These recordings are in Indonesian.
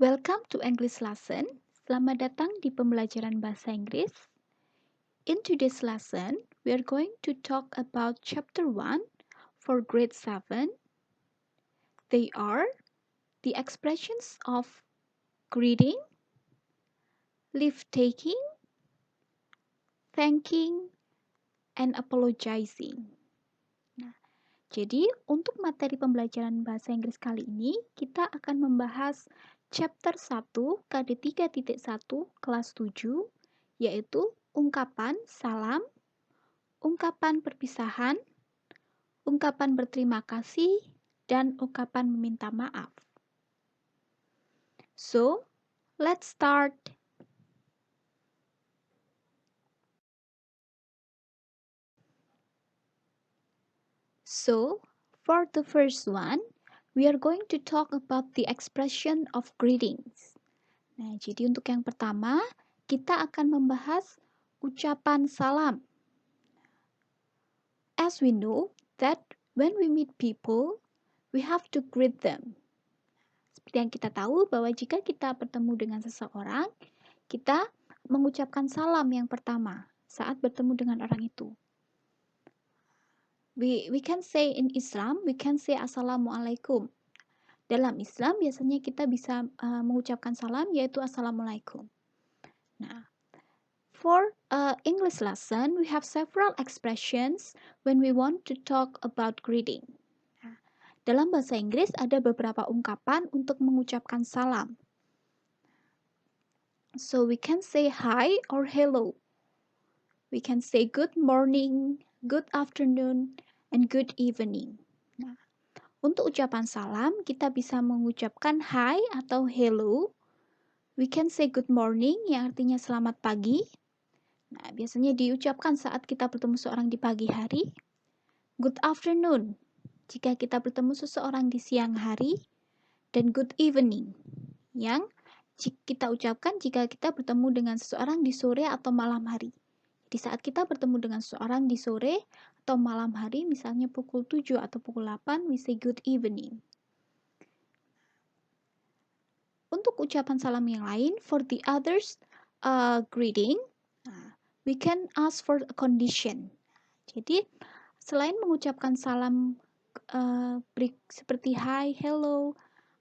Welcome to English lesson. Selamat datang di pembelajaran bahasa Inggris. In today's lesson, we are going to talk about chapter 1 for grade 7. They are the expressions of greeting, leave taking, thanking, and apologizing. Nah, jadi untuk materi pembelajaran bahasa Inggris kali ini, kita akan membahas chapter 1 KD 3.1 kelas 7, yaitu ungkapan salam, ungkapan perpisahan, ungkapan berterima kasih, dan ungkapan meminta maaf. So, let's start. So, for the first one, we are going to talk about the expression of greetings. Nah, jadi untuk yang pertama, kita akan membahas ucapan salam. As we know that when we meet people, we have to greet them. Seperti yang kita tahu bahwa jika kita bertemu dengan seseorang, kita mengucapkan salam yang pertama saat bertemu dengan orang itu. We can say in Islam, we can say Assalamualaikum. Dalam Islam biasanya kita bisa mengucapkan salam yaitu Assalamualaikum. Nah, for English lesson, we have several expressions when we want to talk about greeting. Nah, dalam bahasa Inggris ada beberapa ungkapan untuk mengucapkan salam. So we can say hi or hello. We can say good morning, good afternoon, and good evening. Nah, untuk ucapan salam, kita bisa mengucapkan hi atau hello. We can say good morning, yang artinya selamat pagi. Nah, biasanya diucapkan saat kita bertemu seseorang di pagi hari. Good afternoon, jika kita bertemu seseorang di siang hari. Dan good evening, yang kita ucapkan jika kita bertemu dengan seseorang di sore atau malam hari. Di saat kita bertemu dengan seseorang di sore atau malam hari, misalnya pukul 7 atau pukul 8, we say good evening. Untuk ucapan salam yang lain, for the others greeting, we can ask for a condition. Jadi, selain mengucapkan salam seperti hi, hello,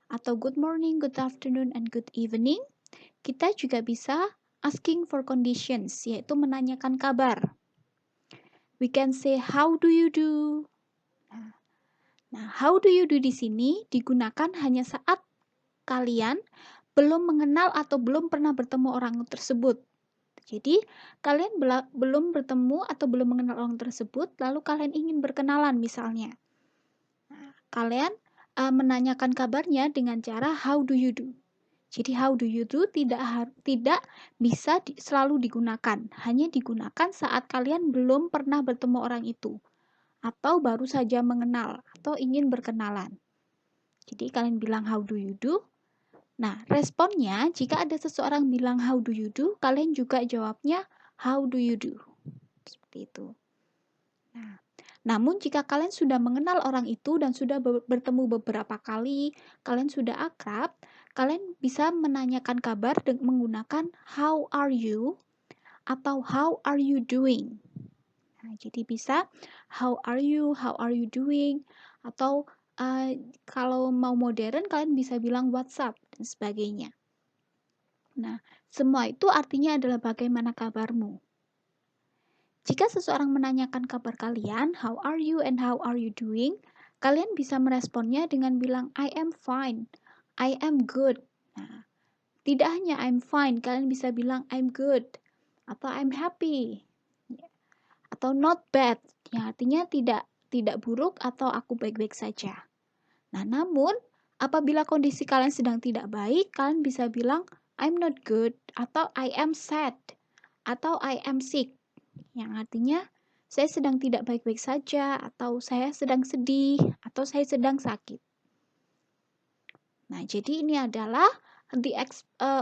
atau good morning, good afternoon, and good evening, kita juga bisa asking for conditions, yaitu menanyakan kabar. We can say, how do you do? Nah, how do you do di sini digunakan hanya saat kalian belum mengenal atau belum pernah bertemu orang tersebut. Jadi, kalian belum bertemu atau belum mengenal orang tersebut, lalu kalian ingin berkenalan misalnya. Nah, kalian menanyakan kabarnya dengan cara how do you do. Jadi how do you do tidak bisa selalu digunakan, hanya digunakan saat kalian belum pernah bertemu orang itu, atau baru saja mengenal, atau ingin berkenalan. Jadi kalian bilang how do you do. Nah, responnya jika ada seseorang bilang how do you do, kalian juga jawabnya how do you do. Seperti itu. Nah, namun jika kalian sudah mengenal orang itu dan sudah bertemu beberapa kali, kalian sudah akrab, kalian bisa menanyakan kabar menggunakan how are you atau how are you doing. Nah, jadi bisa how are you doing, atau kalau mau modern kalian bisa bilang what's up dan sebagainya. Nah, semua itu artinya adalah bagaimana kabarmu. Jika seseorang menanyakan kabar kalian, how are you and how are you doing, kalian bisa meresponnya dengan bilang I am fine, I am good. Nah, tidak hanya I'm fine, kalian bisa bilang I'm good, atau I'm happy, atau not bad, yang artinya tidak buruk atau aku baik-baik saja. Nah, namun apabila kondisi kalian sedang tidak baik, kalian bisa bilang I'm not good, atau I am sad, atau I am sick. Yang artinya saya sedang tidak baik-baik saja, atau saya sedang sedih, atau saya sedang sakit. Nah, jadi ini adalah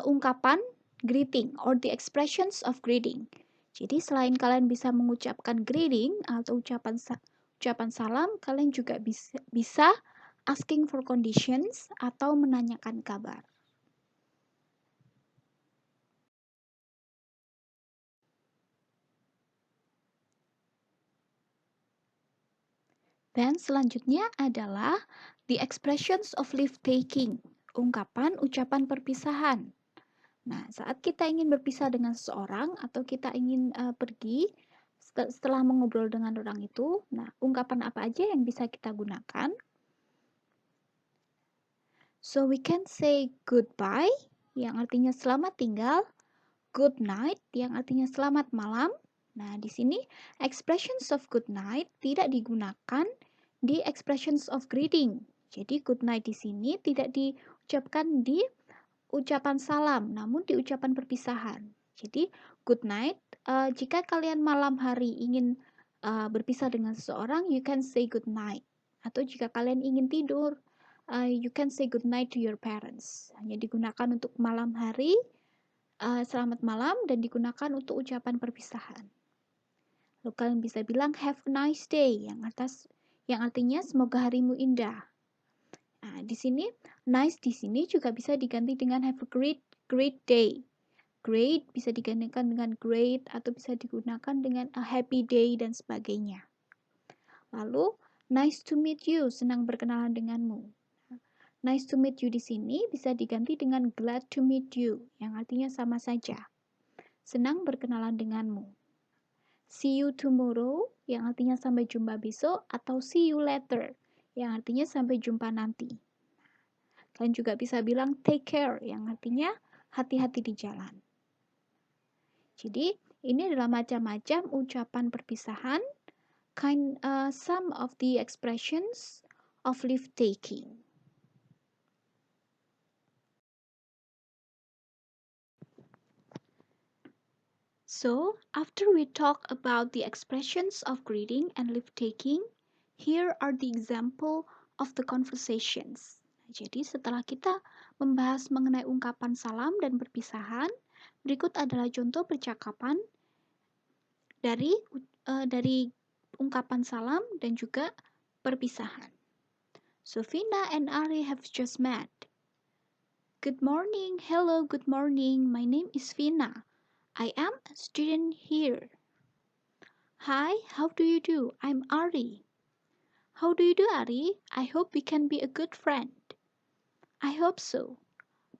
ungkapan greeting or the expressions of greeting. Jadi selain kalian bisa mengucapkan greeting atau ucapan salam, kalian juga bisa asking for conditions atau menanyakan kabar. Dan selanjutnya adalah the expressions of leave taking, ungkapan ucapan perpisahan. Nah, saat kita ingin berpisah dengan seseorang atau kita ingin pergi setelah mengobrol dengan orang itu, nah ungkapan apa aja yang bisa kita gunakan? So we can say goodbye, yang artinya selamat tinggal, good night, yang artinya selamat malam. Nah, di sini expressions of good night tidak digunakan di expressions of greeting. Jadi good night di sini tidak diucapkan di ucapan salam, namun di ucapan perpisahan. Jadi good night, jika kalian malam hari ingin berpisah dengan seseorang, you can say good night. Atau jika kalian ingin tidur, you can say good night to your parents. Hanya digunakan untuk malam hari, selamat malam, dan digunakan untuk ucapan perpisahan. Lalu kalian bisa bilang have a nice day, yang artinya semoga harimu indah. Nah, di sini nice di sini juga bisa diganti dengan have a great day. Great bisa digantikan dengan great atau bisa digunakan dengan a happy day dan sebagainya. Lalu nice to meet you, senang berkenalan denganmu. Nice to meet you di sini bisa diganti dengan glad to meet you, yang artinya sama saja. Senang berkenalan denganmu. See you tomorrow, yang artinya sampai jumpa besok, atau see you later, yang artinya sampai jumpa nanti. Kalian juga bisa bilang take care, yang artinya hati-hati di jalan. Jadi, ini adalah macam-macam ucapan perpisahan, some of the expressions of leave taking. So, after we talk about the expressions of greeting and leave taking, here are the example of the conversations. Jadi, setelah kita membahas mengenai ungkapan salam dan perpisahan, berikut adalah contoh percakapan dari ungkapan salam dan juga perpisahan. So, Vina and Ari have just met. Good morning, hello, good morning. My name is Vina. I am a student here. Hi, how do you do? I'm Ari. How do you do, Ari? I hope we can be a good friend. I hope so.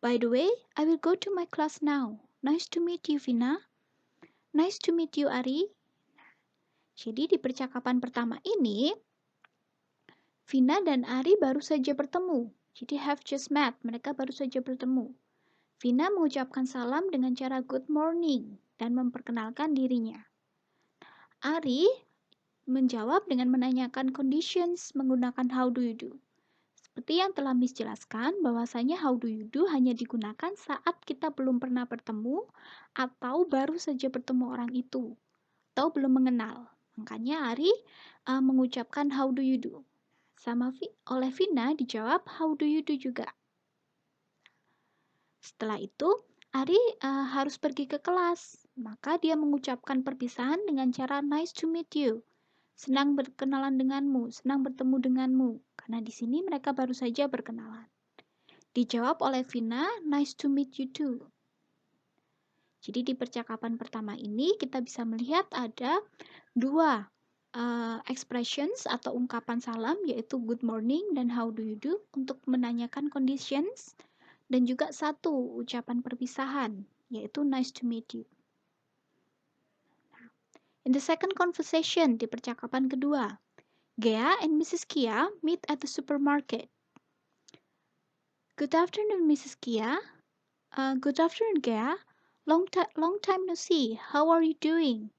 By the way, I will go to my class now. Nice to meet you, Vina. Nice to meet you, Ari. Jadi di percakapan pertama ini, Vina dan Ari baru saja bertemu. Jadi have just met, mereka baru saja bertemu. Vina mengucapkan salam dengan cara good morning dan memperkenalkan dirinya. Ari menjawab dengan menanyakan conditions menggunakan how do you do. Seperti yang telah Miss jelaskan, bahwasanya how do you do hanya digunakan saat kita belum pernah bertemu atau baru saja bertemu orang itu atau belum mengenal. Makanya Ari mengucapkan how do you do. Oleh Vina dijawab how do you do juga. Setelah itu, Ari harus pergi ke kelas. Maka dia mengucapkan perpisahan dengan cara nice to meet you. Senang berkenalan denganmu, senang bertemu denganmu. Karena di sini mereka baru saja berkenalan. Dijawab oleh Vina, nice to meet you too. Jadi di percakapan pertama ini kita bisa melihat ada dua expressions atau ungkapan salam, yaitu good morning dan how do you do untuk menanyakan conditions, dan juga satu ucapan perpisahan, yaitu nice to meet you. In the second conversation, di percakapan kedua, Gea and Mrs. Kia meet at the supermarket. Good afternoon, Mrs. Kia. Good afternoon, Gea. Long time no see. How are you doing?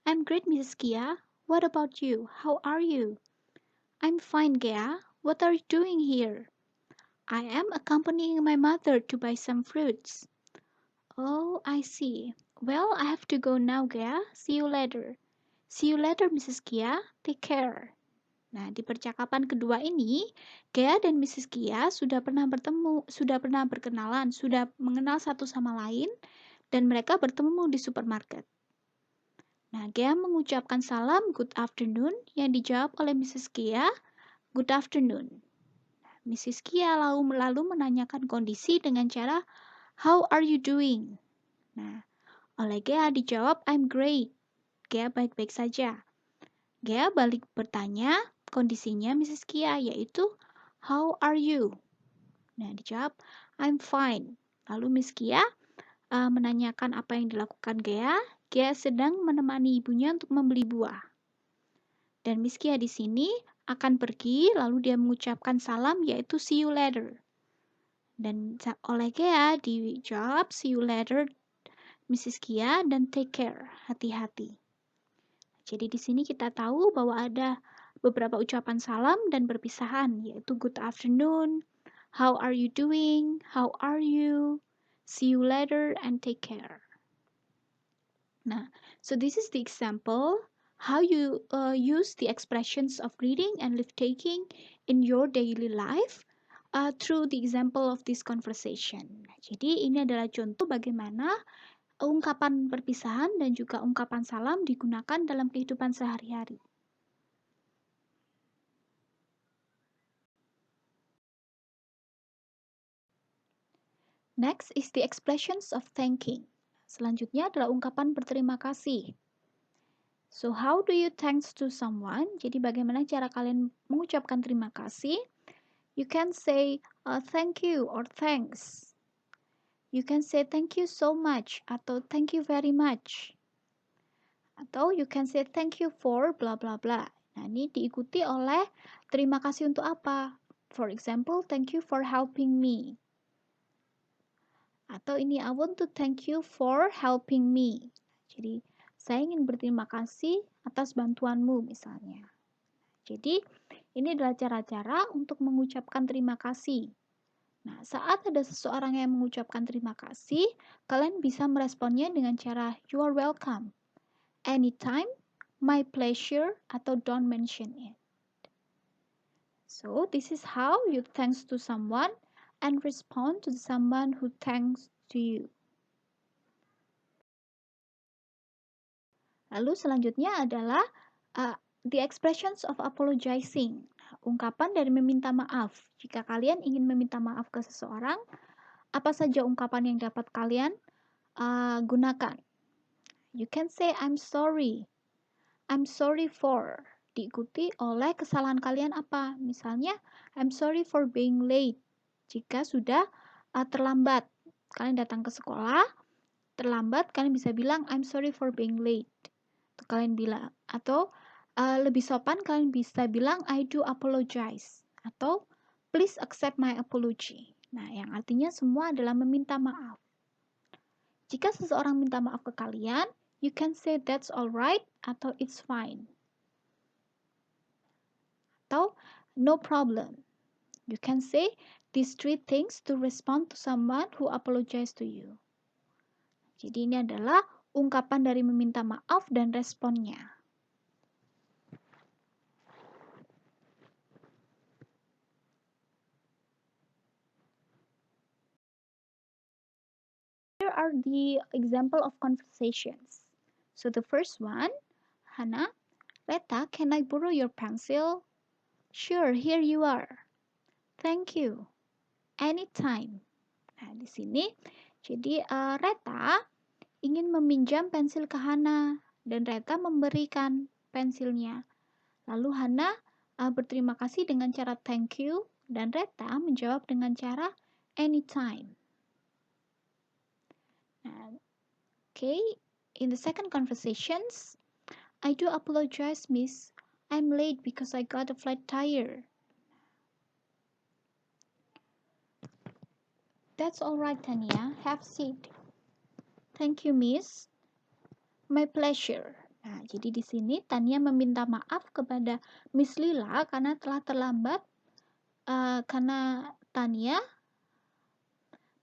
I'm great, Mrs. Kia. What about you? How are you? I'm fine, Gea. What are you doing here? I am accompanying my mother to buy some fruits. Oh, I see. Well, I have to go now, Gea. See you later. See you later, Mrs. Kia. Take care. Nah, di percakapan kedua ini, Gea dan Mrs. Kia sudah pernah bertemu, sudah pernah berkenalan, sudah mengenal satu sama lain, dan mereka bertemu di supermarket. Nah, Gea mengucapkan salam good afternoon yang dijawab oleh Mrs. Kia, good afternoon. Mrs. Kia lalu menanyakan kondisi dengan cara how are you doing? Nah, oleh Gea dijawab I'm great. Gea baik-baik saja. Gea balik bertanya, kondisinya Mrs. Kia, yaitu how are you? Nah, dijawab I'm fine. Lalu Miss Kia menanyakan apa yang dilakukan Gea. Gea sedang menemani ibunya untuk membeli buah. Dan Miss Kia di sini akan pergi, lalu dia mengucapkan salam yaitu see you later. Dan oleh Gea dijawab see you later Mrs. Kia dan take care, hati-hati. Jadi di sini kita tahu bahwa ada beberapa ucapan salam dan perpisahan, yaitu good afternoon, how are you doing, how are you, see you later, and take care. Nah, so this is the example how you use the expressions of greeting and leave taking in your daily life through the example of this conversation. Jadi ini adalah contoh bagaimana ungkapan perpisahan dan juga ungkapan salam digunakan dalam kehidupan sehari-hari. Next is the expressions of thanking. Selanjutnya adalah ungkapan berterima kasih. So how do you thanks to someone? Jadi bagaimana cara kalian mengucapkan terima kasih? You can say thank you or thanks. You can say thank you so much atau thank you very much. Atau you can say thank you for bla bla bla. Nah, ini diikuti oleh terima kasih untuk apa? For example, thank you for helping me. Atau ini I want to thank you for helping me. Jadi, saya ingin berterima kasih atas bantuanmu misalnya. Jadi, ini adalah cara-cara untuk mengucapkan terima kasih. Nah, saat ada seseorang yang mengucapkan terima kasih, kalian bisa meresponnya dengan cara you are welcome, anytime, my pleasure, atau don't mention it. So, this is how you thanks to someone and respond to someone who thanks to you. Lalu selanjutnya adalah the expressions of apologizing. Ungkapan dari meminta maaf. Jika kalian ingin meminta maaf ke seseorang, apa saja ungkapan yang dapat kalian gunakan? You can say I'm sorry. I'm sorry for. Diikuti oleh kesalahan kalian apa? Misalnya, I'm sorry for being late. Jika sudah terlambat, kalian datang ke sekolah, terlambat, kalian bisa bilang I'm sorry for being late. Kalian bilang, atau lebih sopan kalian bisa bilang I do apologize atau please accept my apology. Nah, yang artinya semua adalah meminta maaf. Jika seseorang minta maaf ke kalian, you can say that's alright atau it's fine. Atau no problem. You can say these three things to respond to someone who apologize to you. Jadi ini adalah ungkapan dari meminta maaf dan responnya. Here are the example of conversations. So the first one, Hana, Reta, can I borrow your pencil? Sure, here you are. Thank you. Anytime. Nah, di sini, jadi Reta ingin meminjam pensil ke Hana dan Reta memberikan pensilnya. Lalu Hana berterima kasih dengan cara thank you dan Reta menjawab dengan cara anytime. Okay, in the second conversations, I do apologize, miss. I'm late because I got a flat tire. That's all right, Tania. Have a seat. Thank you, miss. My pleasure. Nah, jadi di sini Tania meminta maaf kepada Miss Lila karena telah terlambat karena Tania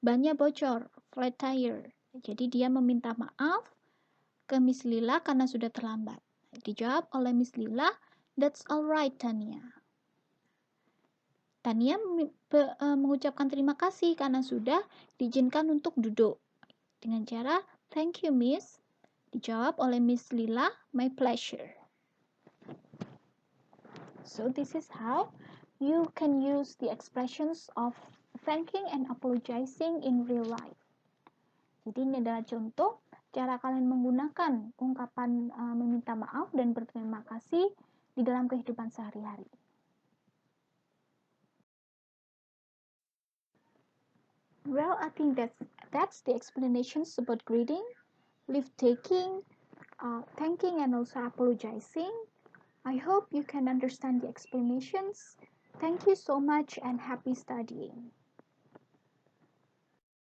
bannya bocor, flat tire. Jadi dia meminta maaf ke Miss Lila karena sudah terlambat. Dijawab oleh Miss Lila, that's alright Tania. Tania mengucapkan terima kasih karena sudah diizinkan untuk duduk. Dengan cara, thank you Miss. Dijawab oleh Miss Lila, my pleasure. So this is how you can use the expressions of thanking and apologizing in real life. Jadi ini adalah contoh cara kalian menggunakan ungkapan meminta maaf dan berterima kasih di dalam kehidupan sehari-hari. Well, I think that's the explanations about greeting, leave taking, thanking, and also apologizing. I hope you can understand the explanations. Thank you so much and happy studying.